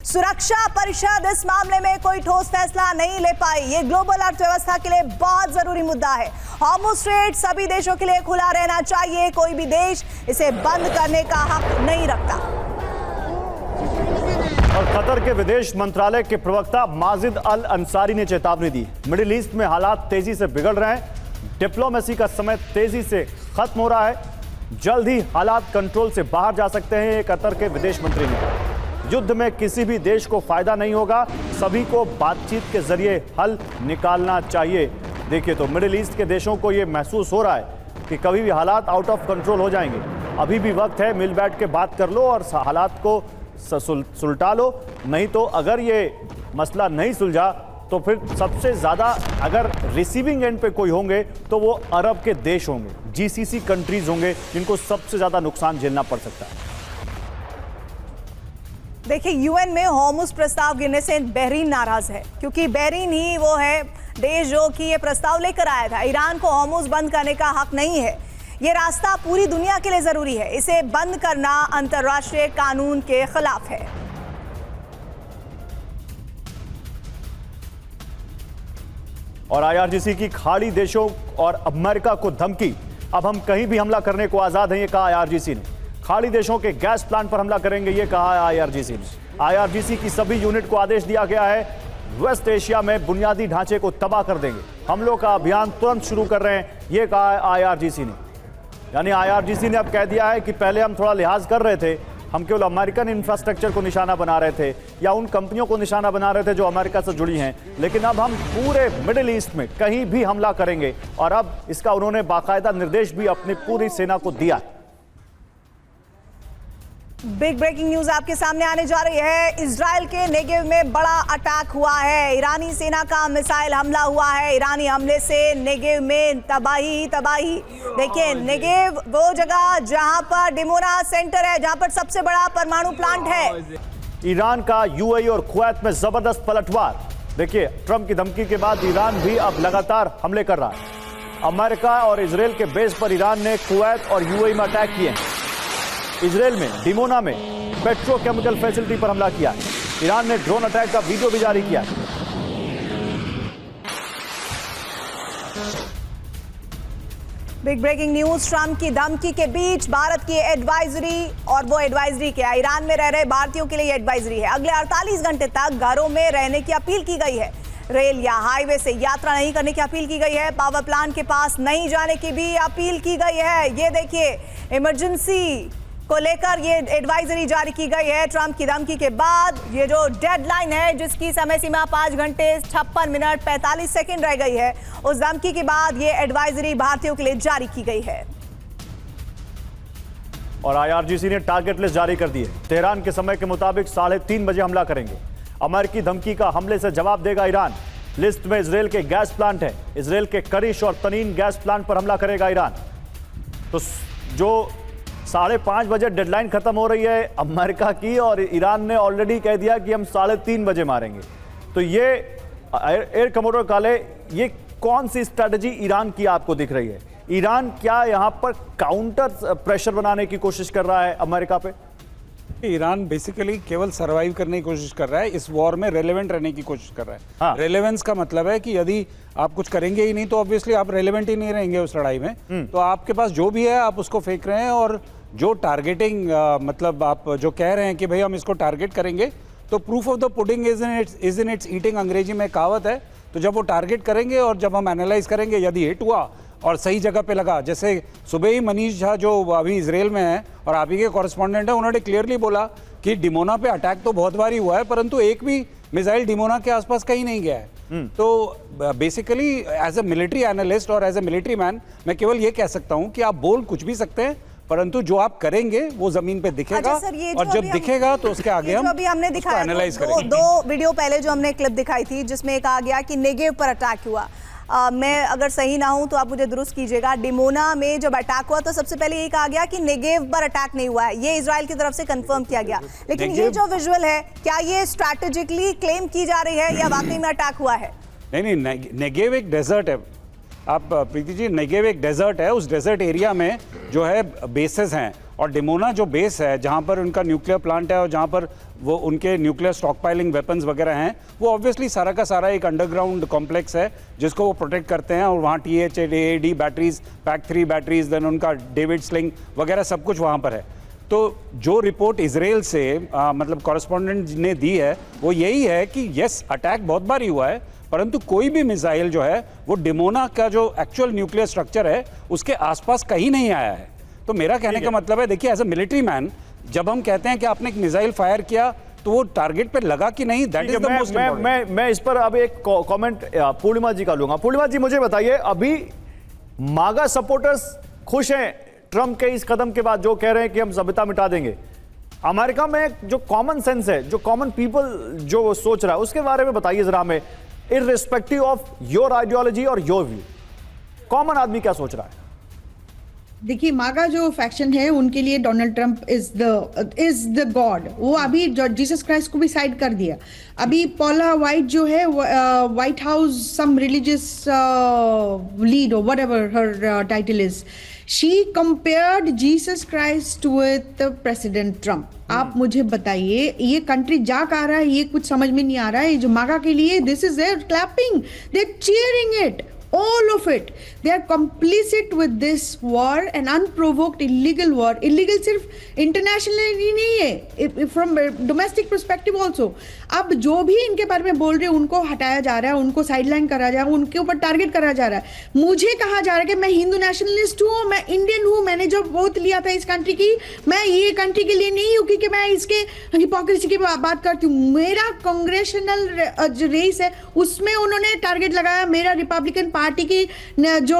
सुरक्षा परिषद इस मामले में कोई ठोस फैसला नहीं ले पाई। ये ग्लोबल अर्थव्यवस्था के लिए बहुत जरूरी मुद्दा है। हॉर्मुज़ स्ट्रेट सभी देशों के लिए खुला रहना चाहिए। कोई भी देश इसे बंद करने का हक नहीं रखता। और कतर के विदेश मंत्रालय के प्रवक्ता माजिद अल अंसारी ने चेतावनी दी। मिडिल ईस्ट में हालात तेजी से बिगड़ रहे हैं। डिप्लोमेसी का समय तेजी से खत्म हो रहा है। जल्द ही हालात कंट्रोल से बाहर जा सकते हैं, ये कतर के विदेश मंत्री ने कहा। युद्ध में किसी भी देश को फायदा नहीं होगा, सभी को बातचीत के जरिए हल निकालना चाहिए। देखिए, तो मिडिल ईस्ट के देशों को यह महसूस हो रहा है कि कभी भी हालात आउट ऑफ कंट्रोल हो जाएंगे। अभी भी वक्त है, मिल बैठ के बात कर लो और हालात को सुलटा लो। नहीं तो अगर ये मसला नहीं सुलझा तो फिर सबसे ज्यादा अगर रिसीविंग एंड पे कोई होंगे तो वो अरब के देश होंगे, जीसीसी कंट्रीज होंगे, जिनको सबसे ज्यादा नुकसान झेलना पड़ सकता है। देखिए, यूएन में हॉर्मुज़ प्रस्ताव गिरने से बहरीन नाराज है, क्योंकि बहरीन ही वो है देश जो कि ये प्रस्ताव लेकर आया था। ईरान को हॉर्मुज़ बंद करने का हक नहीं है। ये रास्ता पूरी दुनिया के लिए जरूरी है। इसे बंद करना अंतर्राष्ट्रीय कानून के खिलाफ है। और आईआरजीसी की खाड़ी देशों और अमेरिका को धमकी। अब हम कहीं भी हमला करने को आजाद हैं, ये कहा आईआरजीसी ने। खाड़ी देशों के गैस प्लांट पर हमला करेंगे, ये कहा है आईआरजीसी ने। आईआरजीसी की सभी यूनिट को आदेश दिया गया है, वेस्ट एशिया में बुनियादी ढांचे को तबाह कर देंगे। हमलों का अभियान तुरंत शुरू कर रहे हैं, ये कहा है आईआरजीसी ने। यानी आईआरजीसी ने अब कह दिया है कि पहले हम थोड़ा लिहाज कर रहे थे, हम केवल अमेरिकन इंफ्रास्ट्रक्चर को निशाना बना रहे थे या उन कंपनियों को निशाना बना रहे थे जो अमेरिका से जुड़ी हैं, लेकिन अब हम पूरे मिडिल ईस्ट में कहीं भी हमला करेंगे। और अब इसका उन्होंने बाकायदा निर्देश भी अपनी पूरी सेना को दिया। बिग ब्रेकिंग न्यूज आपके सामने आने जा रही है। इजराइल के नेगेव में बड़ा अटैक हुआ है। ईरानी सेना का मिसाइल हमला हुआ है। ईरानी हमले से नेगेव में तबाही तबाही। देखिए, नेगेव वो जगह जहां पर डिमोना सेंटर है, जहां पर सबसे बड़ा परमाणु प्लांट है। ईरान का यूएई और कुवैत में जबरदस्त पलटवार। देखिए, ट्रंप की धमकी के बाद ईरान भी अब लगातार हमले कर रहा है। अमेरिका और इजराइल के बेस पर ईरान ने कुवैत और यूएई में अटैक किए हैं। इजराइल में डिमोना में पेट्रोकेमिकल फैसिलिटी पर हमला किया। ईरान ने ड्रोन अटैक का वीडियो भी जारी किया। बिग ब्रेकिंग न्यूज, ट्रंप की धमकी के बीच भारत की एडवाइजरी, और वो एडवाइजरी क्या है? ईरान में रह रहे भारतीयों के लिए एडवाइजरी है। अगले 48 घंटे तक घरों में रहने की अपील की गई है। रेल या हाईवे से यात्रा नहीं करने की अपील की गई है। पावर प्लांट के पास नहीं जाने की भी अपील की गई है। ये देखिए, इमरजेंसी को लेकर ये एडवाइजरी जारी की गई है। ट्रंप की धमकी के बाद ये जो डेडलाइन है, जिसकी समय सीमा 5 घंटे 56 मिनट 45 सेकंड रह गई है, उस धमकी के बाद ये एडवाइजरी भारतीयों के लिए जारी की गई है। और आईआरजीसी ने टारगेट लिस्ट जारी कर दी है। तेहरान के समय के मुताबिक 3:30 बजे हमला करेंगे। अमेरिकी धमकी का हमले से जवाब देगा ईरान। लिस्ट में इजराइल के गैस प्लांट है। इजराइल के करिश और तनीन गैस प्लांट पर हमला करेगा ईरान। तो जो 5:30 बजे डेडलाइन खत्म हो रही है अमेरिका की, और ईरान ने ऑलरेडी कह दिया कि हम 3:30 बजे मारेंगे। तो ये एयर कमोडोर काले, ये कौन सी स्ट्रेटजी ईरान की आपको दिख रही है? ईरान क्या यहां पर काउंटर प्रेशर बनाने की कोशिश कर रहा है अमेरिका पे? ईरान बेसिकली केवल सरवाइव करने की कोशिश कर रहा है, इस वॉर में रेलेवेंट रहने की कोशिश कर रहा है। हाँ। रेलेवेंस का मतलब है कि यदि आप कुछ करेंगे ही नहीं तो ऑब्वियसली आप रेलेवेंट ही नहीं रहेंगे उस लड़ाई में। तो आपके पास जो भी है आप उसको फेंक रहे हैं। और जो टारगेटिंग मतलब आप जो कह रहे हैं कि भाई हम इसको टारगेट करेंगे, तो proof of the pudding is in its eating, अंग्रेजी में कहावत है। तो जब वो टारगेट करेंगे और जब हम एनालाइज करेंगे, यदि हिट हुआ और सही जगह पे लगा, जैसे सुबह ही मनीष झा जो अभी इजराइल में है और आप ही के कॉरेस्पॉन्डेंट है, उन्होंने क्लियरली बोला कि डिमोना पे अटैक तो बहुत बार ही हुआ है, परंतु एक भी मिसाइल डिमोना के आसपास कहीं नहीं गया है। तो basically as a military analyst और एज ए मिलिट्री मैन मैं केवल ये कह सकता हूं कि आप बोल कुछ भी सकते हैं, परंतु जो आप करेंगे वो जमीन पे दिखेगा। अच्छा सर, और जब दिखेगा तो उसके आगे हम अभी हमने दिखाया एनालाइज करेंगे। दो वीडियो पहले जो हमने क्लिप दिखाई थी, जिसमें कहा गया कि नेगेव पर अटैक हुआ। मैं अगर सही ना हूं तो आप मुझे दुरुस्त कीजिएगा। डिमोना में जब अटैक हुआ तो सबसे पहले यही कहा गया कि नेगेव पर अटैक नहीं हुआ है, ये इजराइल की तरफ से कंफर्म किया गया। लेकिन ये जो विजुअल है, क्या ये स्ट्रैटेजिकली क्लेम की जा रही है या वाकई में अटैक हुआ है? नहीं, नेगेव एक डेजर्ट है। आप प्रीति जी, नेगेव एक डेजर्ट है, उस डेजर्ट एरिया में जो है बेसेस हैं, और डिमोना जो बेस है जहाँ पर उनका न्यूक्लियर प्लांट है और जहाँ पर वो उनके न्यूक्लियर स्टॉकपाइलिंग वेपन्स वगैरह हैं, वो ऑब्वियसली सारा का सारा एक अंडरग्राउंड कॉम्प्लेक्स है जिसको वो प्रोटेक्ट करते हैं, और वहाँ THAAD batteries, PAC-3 batteries, then उनका डेविड स्लिंग वगैरह सब कुछ वहाँ पर है। तो जो रिपोर्ट इजराइल से मतलब कॉरेस्पॉन्डेंट ने दी है वो यही है कि यस, अटैक बहुत बार ही हुआ है, परंतु कोई भी मिसाइल जो है वो डिमोना का जो एक्चुअल न्यूक्लियर स्ट्रक्चर है उसके आसपास कहीं नहीं आया है। तो मेरा कहने का मतलब है, देखिए एज अ मिलिट्री मैन जब हम कहते हैं कि आपने एक मिसाइल फायर किया तो वो टारगेट पे लगा कि नहीं, that is the most important. मैं इस पर अब एक कमेंट पूर्णिमा जी का लूंगा। पूर्णिमा जी, मुझे बताइए, अभी मागा सपोर्टर्स खुश हैं ट्रंप के इस कदम के बाद, जो कह रहे हैं कि हम सभ्यता मिटा देंगे। अमेरिका में जो कॉमन सेंस है, जो कॉमन पीपल जो सोच रहा है, उसके बारे में बताइए जरा हमें, इररिस्पेक्टिव ऑफ योर आइडियोलॉजी और योर व्यू, कॉमन आदमी क्या सोच रहा है? देखिए, मागा जो फैक्शन है उनके लिए Donald Trump is the God. वो अभी जीसस क्राइस्ट को भी साइड कर दिया। अभी पॉला वाइट जो है, White House some religious lead और whatever her title is, she compared Jesus Christ with President Trump. आप मुझे बताइए, ये कंट्री जा कहा रहा है, ये कुछ समझ में नहीं आ रहा है। जो मागा के लिए this is their clapping, they are cheering it, all of it. They are complicit with this war, an unprovoked illegal war. Illegal सिर्फ internationally नहीं है, from domestic perspective also. अब जो भी इनके बारे में बोल रहे हैं उनको हटाया जा रहा है, उनको साइडलाइन करा जा रहा है, उनके ऊपर टारगेट करा जा रहा है। मुझे कहा जा रहा है कि मैं हिंदू नेशनलिस्ट हूँ, मैं इंडियन हूँ, मैंने जो वोट लिया था इस कंट्री की, मैं ये कंट्री के लिए नहीं हूँ क्योंकि मैं इसके हिपोक्रेसी की बात करती हूँ। मेरा कांग्रेशनल रेस है, उसमें उन्होंने टारगेट लगाया मेरा रिपब्लिकन पार्टी की जो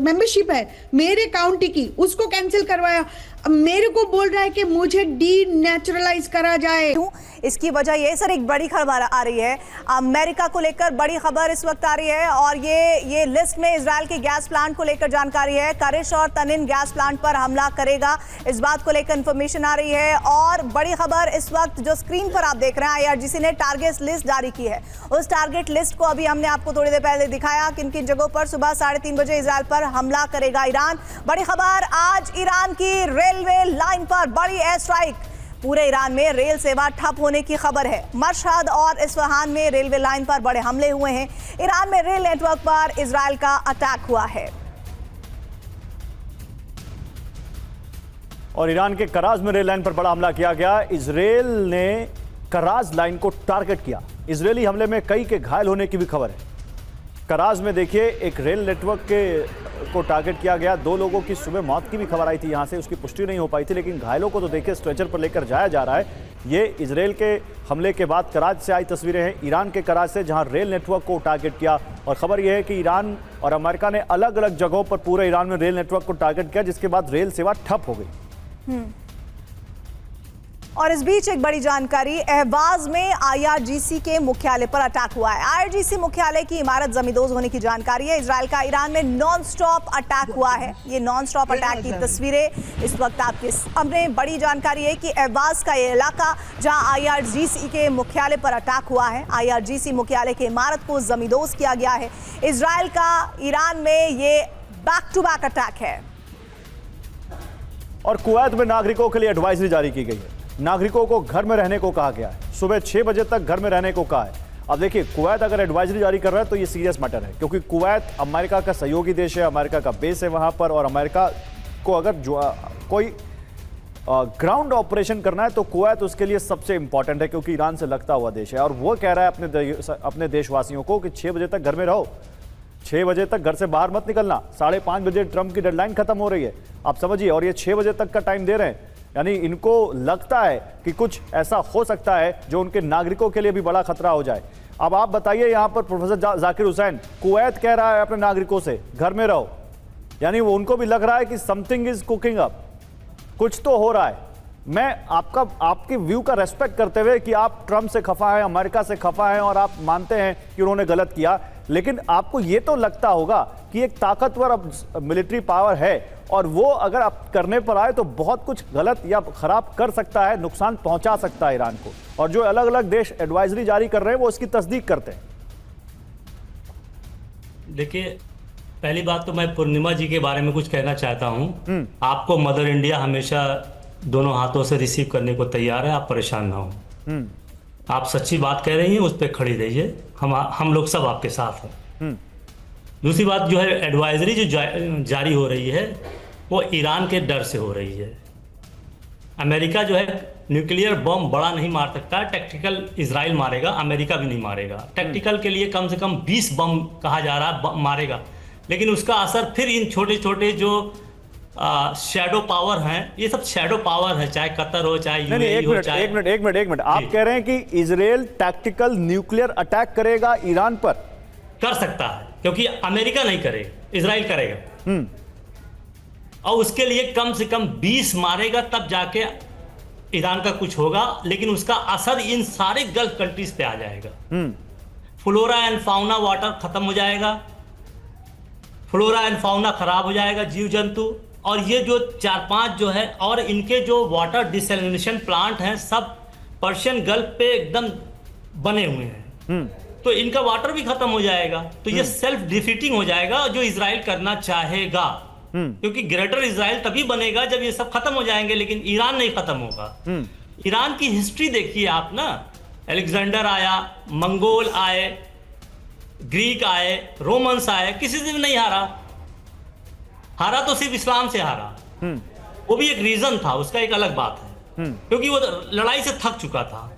मेंबरशिप है मेरे काउंटी की, उसको कैंसिल करवाया। मेरे को बोल रहा है कि मुझे डीनेचुरलाइज करा जाए। इसकी वजह ये सर, एक बड़ी खबर आ रही है अमेरिका को लेकर, बड़ी खबर इस वक्त आ रही है, और ये लिस्ट में इजराइल के गैस प्लांट को लेकर जानकारी है। करिश और तनिन गैस प्लांट पर हमला करेगा, इस बात को लेकर इंफॉर्मेशन आ रही है। और बड़ी खबर इस वक्त जो स्क्रीन पर आप देख रहे हैं, IRGC ने टारगेट लिस्ट जारी की है। उस टारगेट लिस्ट को अभी हमने आपको थोड़ी देर पहले दिखाया, किन किन जगहों पर सुबह 3:30 बजे इजराइल पर हमला करेगा ईरान। बड़ी खबर, आज ईरान की रेलवे लाइन पर बड़ी एयर स्ट्राइक, पूरे ईरान में रेल सेवा ठप होने की खबर है। मशहद और इस्फहान में रेलवे लाइन पर बड़े हमले हुए हैं। ईरान में रेल नेटवर्क पर इजराइल का अटैक हुआ है। और ईरान के कराज में रेल लाइन पर बड़ा हमला किया गया। इजराइल ने कराज लाइन को टारगेट किया। इजरायली हमले में कई के घायल होने की भी खबर है। कराज में देखिए, एक रेल नेटवर्क को टारगेट किया गया। 2 लोगों की सुबह मौत की भी खबर आई थी, यहां से उसकी पुष्टि नहीं हो पाई थी, लेकिन घायलों को तो देखिए स्ट्रेचर पर लेकर जाया जा रहा है। ये इजराइल के हमले के बाद कराज से आई तस्वीरें हैं, ईरान के कराज से, जहां रेल नेटवर्क को टारगेट किया। और खबर यह है कि ईरान और अमेरिका ने अलग अलग जगहों पर पूरे ईरान में रेल नेटवर्क को टारगेट किया, जिसके बाद रेल सेवा ठप हो गई। और इस बीच एक बड़ी जानकारी, अहवाज में IRGC के मुख्यालय पर अटैक हुआ है। IRGC मुख्यालय की इमारत जमींदोज होने की जानकारी है। इजराइल का ईरान में नॉन स्टॉप अटैक हुआ है। ये नॉन स्टॉप अटैक की तस्वीरें इस वक्त आपके सामने। बड़ी जानकारी है कि अहवाज का ये इलाका जहां IRGC के मुख्यालय पर अटैक हुआ है, IRGC मुख्यालय की इमारत को जमींदोज किया गया है। इजराइल का ईरान में ये बैक टू बैक अटैक है। और कुवैत में नागरिकों के लिए एडवाइजरी जारी की गई है। नागरिकों को घर में रहने को कहा गया है, सुबह 6 बजे तक घर में रहने को कहा है। अब देखिए, कुवैत अगर एडवाइजरी जारी कर रहा है तो ये सीरियस मैटर है, क्योंकि कुवैत अमेरिका का सहयोगी देश है, अमेरिका का बेस है वहां पर, और अमेरिका को अगर कोई ग्राउंड ऑपरेशन करना है तो कुवैत उसके लिए सबसे इंपॉर्टेंट है, क्योंकि ईरान से लगता हुआ देश है। और वो कह रहा है अपने देशवासियों को कि 6 बजे तक घर में रहो, 6 बजे तक घर से बाहर मत निकलना। 5:30 बजे ट्रंप की डेडलाइन खत्म हो रही है, आप समझिए, और ये 6 बजे तक का टाइम दे रहे हैं। यानी इनको लगता है कि कुछ ऐसा हो सकता है जो उनके नागरिकों के लिए भी बड़ा खतरा हो जाए। अब आप बताइए, यहां पर प्रोफेसर जाकिर हुसैन, कुवैत कह रहा है अपने नागरिकों से घर में रहो, यानी वो उनको भी लग रहा है कि समथिंग इज कुकिंग अप, कुछ तो हो रहा है। मैं आपके व्यू का रेस्पेक्ट करते हुए कि आप ट्रंप से खफा हैं, अमेरिका से खफा हैं, और आप मानते हैं कि उन्होंने गलत किया, लेकिन आपको ये तो लगता होगा कि एक ताकतवर अब मिलिट्री पावर है, और वो अगर आप करने पर आए तो बहुत कुछ गलत या खराब कर सकता है, नुकसान पहुंचा सकता है ईरान को। और जो अलग अलग देश एडवाइजरी जारी कर रहे हैं वो इसकी तस्दीक करते हैं। देखिए, पहली बात तो मैं पूर्णिमा जी के बारे में कुछ कहना चाहता हूँ। आपको मदर इंडिया हमेशा दोनों हाथों से रिसीव करने को तैयार है, आप परेशान ना हो। आप सच्ची बात कह रही हैं, उस पर खड़ी रहिए, हम लोग सब आपके साथ हैं। दूसरी बात जो है, एडवाइजरी जो जारी हो रही है वो ईरान के डर से हो रही है। अमेरिका जो है न्यूक्लियर बम बड़ा नहीं मार सकता, टैक्टिकल इजराइल मारेगा, अमेरिका भी नहीं मारेगा। टैक्टिकल के लिए कम से कम 20 बम कहा जा रहा है मारेगा, लेकिन उसका असर फिर इन छोटे छोटे जो शैडो पावर हैं, ये सब शैडो पावर है, चाहे कतर हो चाहे यूएई हो चाहे। एक मिनट आप कह रहे हैं कि इजराइल टैक्टिकल न्यूक्लियर अटैक करेगा ईरान पर? कर सकता है, क्योंकि अमेरिका नहीं करेगा, इजराइल करेगा। और उसके लिए कम से कम 20 मारेगा, तब जाके ईरान का कुछ होगा, लेकिन उसका असर इन सारे गल्फ कंट्रीज पे आ जाएगा। फ्लोरा एंड फाउना वाटर खत्म हो जाएगा, फ्लोरा एंड फाउना खराब हो जाएगा, जीव जंतु। और ये जो 4-5 जो है, और इनके जो वाटर डिसैलिनेशन प्लांट हैं, सब पर्शियन गल्फ पे एकदम बने हुए हैं, तो इनका वाटर भी खत्म हो जाएगा। तो ये सेल्फ डिफीटिंग हो जाएगा, जो इजराइल करना चाहेगा, क्योंकि ग्रेटर इजराइल तभी बनेगा जब ये सब खत्म हो जाएंगे, लेकिन ईरान नहीं खत्म होगा। ईरान की हिस्ट्री देखिए आप ना, अलेक्जेंडर आया, मंगोल आए, ग्रीक आए, रोमन्स आए, किसी से भी नहीं हारा। हारा तो सिर्फ इस्लाम से हारा, वो भी एक रीजन था, उसका एक अलग बात है, क्योंकि वो लड़ाई से थक चुका था।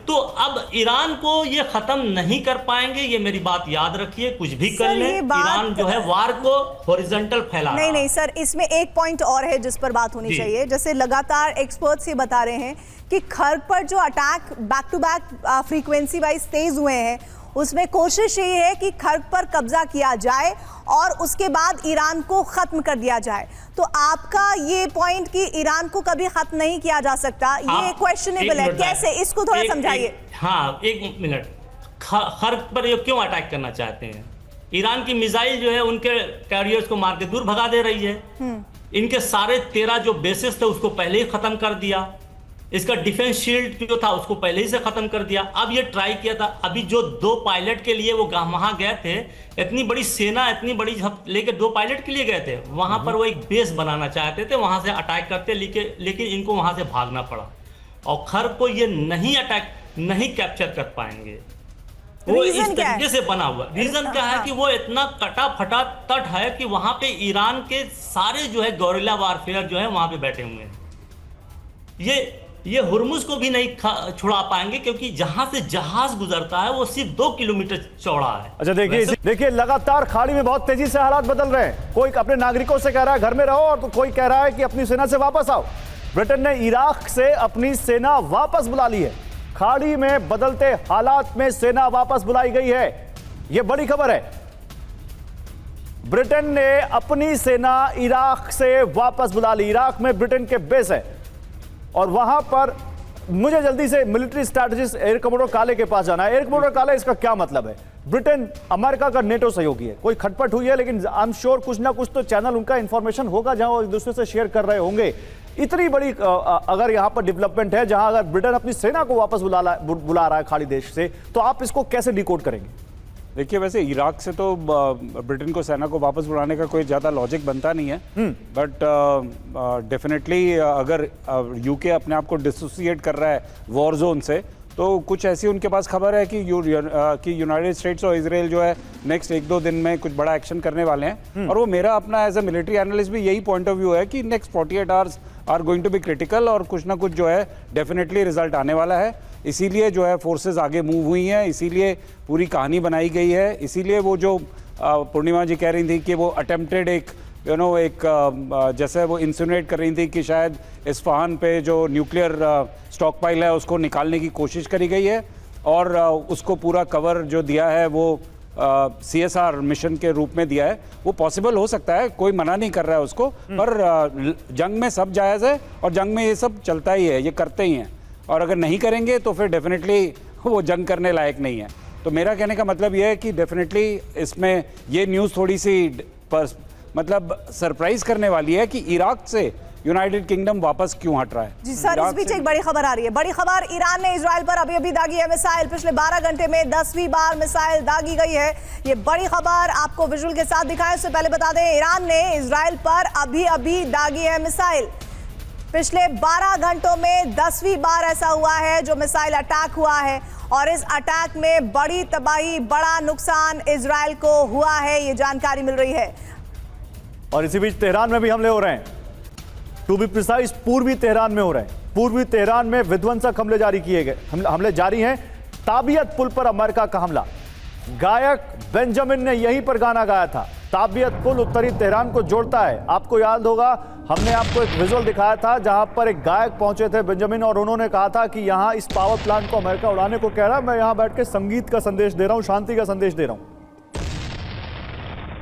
तो अब ईरान को ये खत्म नहीं कर पाएंगे, ये मेरी बात याद रखिए। कुछ भी कर ले, ईरान जो है वार को हॉरिजॉन्टल फैला रहा है। नहीं सर, इसमें एक पॉइंट और है जिस पर बात होनी चाहिए। जैसे लगातार एक्सपर्ट्स ये बता रहे हैं कि खर्ग पर जो attack back to back frequency wise तेज हुए हैं, उसमें कोशिश ये है कि खर्ग पर कब्जा किया जाए और उसके बाद ईरान को खत्म कर दिया जाए। तो आपका ये पॉइंट कि ईरान को कभी खत्म नहीं किया जा सकता, ये क्वेश्चनेबल है, कैसे, इसको थोड़ा समझाइए। हाँ, एक मिनट। खर्ग पर ये क्यों अटैक करना चाहते हैं? ईरान की मिसाइल जो है उनके कैरियर्स को मार के दूर भगा दे रही है। इनके सारे 13 जो बेसिस थे उसको पहले ही खत्म कर दिया। इसका डिफेंस शील्ड जो था उसको पहले ही से खत्म कर दिया। अब ये ट्राई किया था, अभी जो 2 पायलट के लिए वो वहां गए थे, इतनी बड़ी सेना, इतनी बड़ी लेके 2 पायलट के लिए गए थे वहां पर, वो एक बेस बनाना चाहते थे, वहां से अटैक करते, लेकिन इनको वहां से भागना पड़ा। और खर्ग को ये नहीं कैप्चर कर पाएंगे। वो इस तरीके से बना हुआ। रीजन क्या है कि वो इतना कटा फटा तट है कि वहां पे ईरान के सारे जो है गौरिल्ला वारफेयर जो है वहां पे बैठे हुए हैं। ये हुर्मुज को भी नहीं छुड़ा पाएंगे, क्योंकि जहां से जहाज गुजरता है वो सिर्फ 2 किलोमीटर चौड़ा है। अच्छा, देखिए लगातार खाड़ी में बहुत तेजी से हालात बदल रहे हैं। कोई अपने नागरिकों से कह रहा है घर में रहो, और तो कोई कह रहा है कि अपनी सेना से वापस आओ। ब्रिटेन ने इराक से अपनी सेना वापस बुला ली है। खाड़ी में बदलते हालात में सेना वापस बुलाई गई है, यह बड़ी खबर है। ब्रिटेन ने अपनी सेना इराक से वापस बुला ली। इराक में ब्रिटेन के बेस है, और वहां पर मुझे जल्दी से मिलिट्री स्ट्रैटेजिस्ट एयर कमोडोर काले के पास जाना है। एयर कमोडोर काले, इसका क्या मतलब है? ब्रिटेन अमेरिका का नेटो सहयोगी है, कोई खटपट हुई है, लेकिन आई एम श्योर कुछ ना कुछ तो चैनल उनका इंफॉर्मेशन होगा जहां वो एक दूसरे से शेयर कर रहे होंगे। इतनी बड़ी अगर यहां पर डेवलपमेंट है, जहां अगर ब्रिटेन अपनी सेना को वापस बुला रहा है खाड़ी देश से, तो आप इसको कैसे डिकोड करेंगे? देखिए, वैसे इराक से तो ब्रिटेन को सेना को वापस बुलाने का कोई ज़्यादा लॉजिक बनता नहीं है, बट डेफिनेटली अगर यूके अपने आप को डिसोसिएट कर रहा है वॉर जोन से, तो कुछ ऐसी उनके पास खबर है कि यूनाइटेड स्टेट्स और इजराइल जो है नेक्स्ट 1-2 दिन में कुछ बड़ा एक्शन करने वाले हैं। और वो मेरा अपना एज ए मिलिट्री एनालिस्ट भी यही पॉइंट ऑफ व्यू है कि next 48 hours are going to be critical, और कुछ ना कुछ जो है डेफिनेटली रिजल्ट आने वाला है। इसीलिए जो है फोर्सेस आगे मूव हुई हैं, इसीलिए पूरी कहानी बनाई गई है। इसीलिए वो जो पूर्णिमा जी कह रही थी कि वो अटेम्प्टेड एक जैसे वो इंसिनुएट कर रही थी कि शायद इस्फहान पे जो न्यूक्लियर स्टॉक पाइल है उसको निकालने की कोशिश करी गई है, और उसको पूरा कवर जो दिया है वो CSR मिशन के रूप में दिया है। वो पॉसिबल हो सकता है, कोई मना नहीं कर रहा है उसको, पर जंग में सब जायज़ है, और जंग में ये सब चलता ही है, ये करते ही हैं। और अगर नहीं करेंगे तो फिर डेफिनेटली वो जंग करने लायक नहीं है। तो मेरा कहने का मतलब ये है कि डेफिनेटली इसमें ये न्यूज़ थोड़ी सी मतलब सरप्राइज करने वाली है कि इराक से यूनाइटेड किंगडम वापस क्यों हट रहा है। जी सर, इस बीच एक बड़ी खबर आ रही है। बड़ी खबर, ईरान ने इजराइल पर अभी अभी दागी है मिसाइल। पिछले 12 घंटे में 10वीं बार मिसाइल दागी गई है। ये बड़ी खबर आपको विजुअल के साथ दिखाएं। उससे पहले बता दें, ईरान ने इजराइल पर अभी अभी दागी है मिसाइल। पिछले 12 घंटों में 10वीं बार ऐसा हुआ है जो मिसाइल अटैक हुआ है, और इस अटैक में बड़ी तबाही, बड़ा नुकसान इजराइल को हुआ है, ये जानकारी मिल रही है। और इसी बीच तेहरान में भी हमले हो रहे हैं। टू बी प्रिसाइज, पूर्वी तेहरान में हो रहे हैं। पूर्वी तेहरान में विध्वंसक हमले जारी किए गए, हमले जारी हैं। ताबियत पुल पर अमेरिका का हमला। गायक बेंजामिन ने यहीं पर गाना गाया था। ताबियत पुल उत्तरी तेहरान को जोड़ता है। आपको याद होगा, हमने आपको एक विजुअल दिखाया था जहां पर एक गायक पहुंचे थे बेंजामिन, और उन्होंने कहा था कि यहां इस पावर प्लांट को अमेरिका उड़ाने को कह रहा है, मैं यहां बैठ के संगीत का संदेश दे रहा हूं, शांति का संदेश दे रहा हूं।